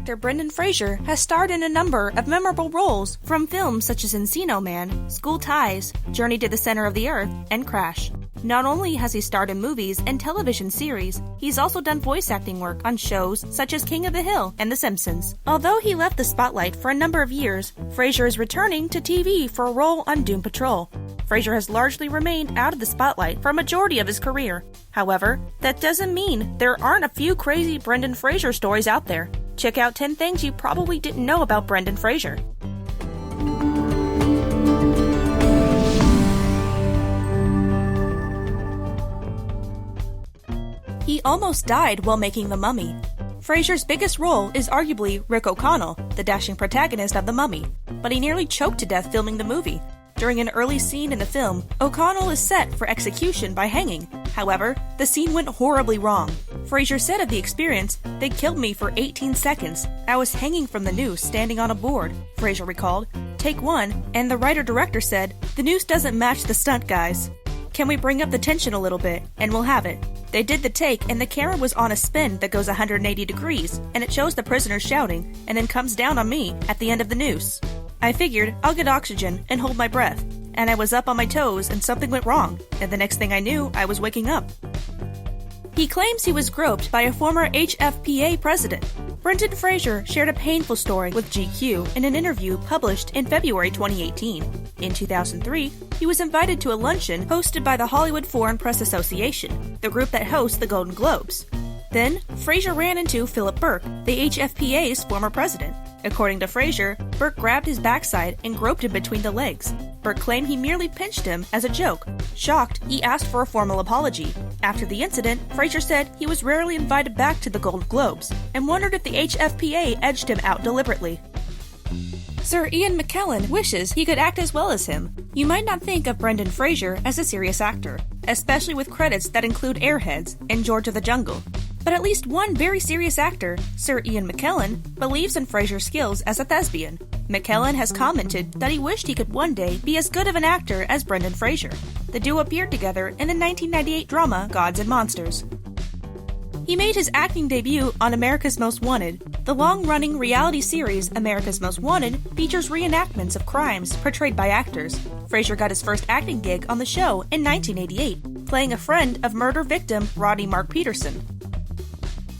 actor Brendan Fraser has starred in a number of memorable roles from films such as Encino Man, School Ties, Journey to the Center of the Earth, and Crash. Not only has he starred in movies and television series, he's also done voice acting work on shows such as King of the Hill and The Simpsons. Although he left the spotlight for a number of years, Fraser is returning to TV for a role on Doom Patrol. Fraser has largely remained out of the spotlight for a majority of his career. However, that doesn't mean there aren't a few crazy Brendan Fraser stories out there. Check out 10 things you probably didn't know about Brendan Fraser. He almost died while making The Mummy. Fraser's biggest role is arguably Rick O'Connell, the dashing protagonist of The Mummy, but he nearly choked to death filming the movie. During an early scene in the film, O'Connell is set for execution by hanging. However, the scene went horribly wrong. Fraser said of the experience, "They killed me for 18 seconds. I was hanging from the noose, standing on a board," Fraser recalled. Take one, and the writer-director said, "The noose doesn't match the stunt, guys. Can we bring up the tension a little bit, and we'll have it." They did the take, and the camera was on a spin that goes 180 degrees, and it shows the prisoners shouting, and then comes down on me at the end of the noose. I figured I'll get oxygen and hold my breath, and I was up on my toes and something went wrong, and the next thing I knew, I was waking up. He claims he was groped by a former HFPA president. Brendan Fraser shared a painful story with GQ in an interview published in February 2018. In 2003, he was invited to a luncheon hosted by the Hollywood Foreign Press Association, the group that hosts the Golden Globes. Then, Fraser ran into Philip Burke, the HFPA's former president. According to Fraser, Burke grabbed his backside and groped him between the legs. Burke claimed he merely pinched him as a joke. Shocked, he asked for a formal apology. After the incident, Fraser said he was rarely invited back to the Golden Globes and wondered if the HFPA edged him out deliberately. Sir Ian McKellen wishes he could act as well as him. You might not think of Brendan Fraser as a serious actor, especially with credits that include Airheads and George of the Jungle. But at least one very serious actor, Sir Ian McKellen, believes in Fraser's skills as a thespian. McKellen has commented that he wished he could one day be as good of an actor as Brendan Fraser. The duo appeared together in the 1998 drama Gods and Monsters. He made his acting debut on America's Most Wanted. The long-running reality series America's Most Wanted features reenactments of crimes portrayed by actors. Fraser got his first acting gig on the show in 1988, playing a friend of murder victim Rodney Mark Peterson.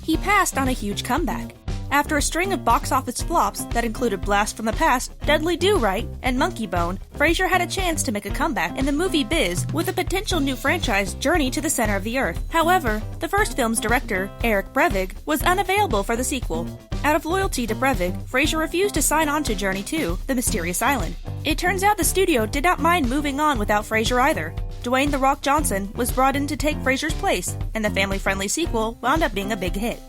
He passed on a huge comeback. After a string of box office flops that included Blast from the Past, Dudley Do-Right, and Monkey Bone, Fraser had a chance to make a comeback in the movie biz with a potential new franchise, Journey to the Center of the Earth. However, the first film's director, Eric Brevig, was unavailable for the sequel. Out of loyalty to Brevig, Fraser refused to sign on to Journey 2, The Mysterious Island. It turns out the studio did not mind moving on without Fraser either. Dwayne "The Rock" Johnson was brought in to take Fraser's place, and the family-friendly sequel wound up being a big hit.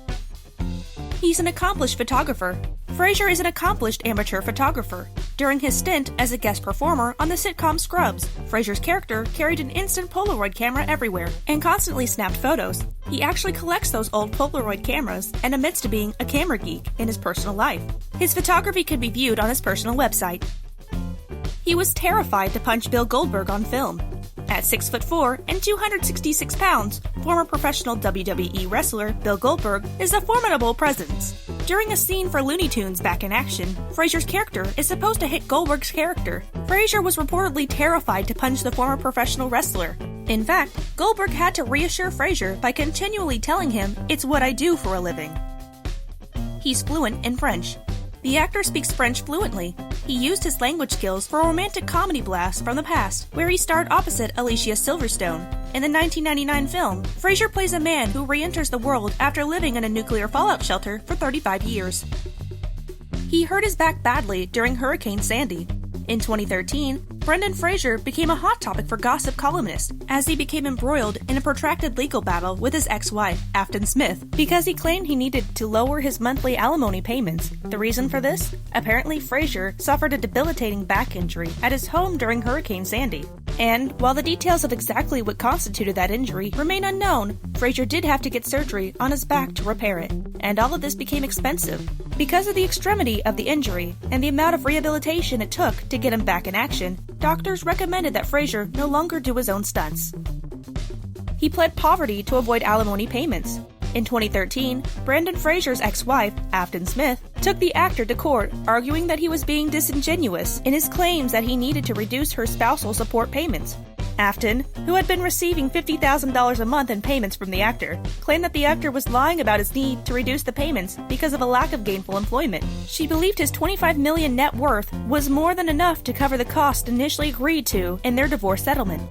He's an accomplished photographer. Fraser is an accomplished amateur photographer. During his stint as a guest performer on the sitcom Scrubs, Fraser's character carried an instant Polaroid camera everywhere and constantly snapped photos. He actually collects those old Polaroid cameras and admits to being a camera geek in his personal life. His photography can be viewed on his personal website. He was terrified to punch Bill Goldberg on film. At 6'4" and 266 pounds, former professional WWE wrestler Bill Goldberg is a formidable presence. During a scene for Looney Tunes Back in Action, Fraser's character is supposed to hit Goldberg's character. Fraser was reportedly terrified to punch the former professional wrestler. In fact, Goldberg had to reassure Fraser by continually telling him, "It's what I do for a living." He's fluent in French. The actor speaks French fluently. He used his language skills for a romantic comedy blast from the past, where he starred opposite Alicia Silverstone. In the 1999 film, Fraser plays a man who re-enters the world after living in a nuclear fallout shelter for 35 years. He hurt his back badly during Hurricane Sandy. In 2013, Brendan Fraser became a hot topic for gossip columnists as he became embroiled in a protracted legal battle with his ex-wife, Afton Smith, because he claimed he needed to lower his monthly alimony payments. The reason for this? Apparently, Fraser suffered a debilitating back injury at his home during Hurricane Sandy. And while the details of exactly what constituted that injury remain unknown, Fraser did have to get surgery on his back to repair it, and all of this became expensive. Because of the extremity of the injury and the amount of rehabilitation it took to get him back in action, doctors recommended that Fraser no longer do his own stunts. He pled poverty to avoid alimony payments. In 2013, Brendan Fraser's ex-wife, Afton Smith, took the actor to court, arguing that he was being disingenuous in his claims that he needed to reduce her spousal support payments. Afton, who had been receiving $50,000 a month in payments from the actor, claimed that the actor was lying about his need to reduce the payments because of a lack of gainful employment. She believed his $25 million net worth was more than enough to cover the cost initially agreed to in their divorce settlement.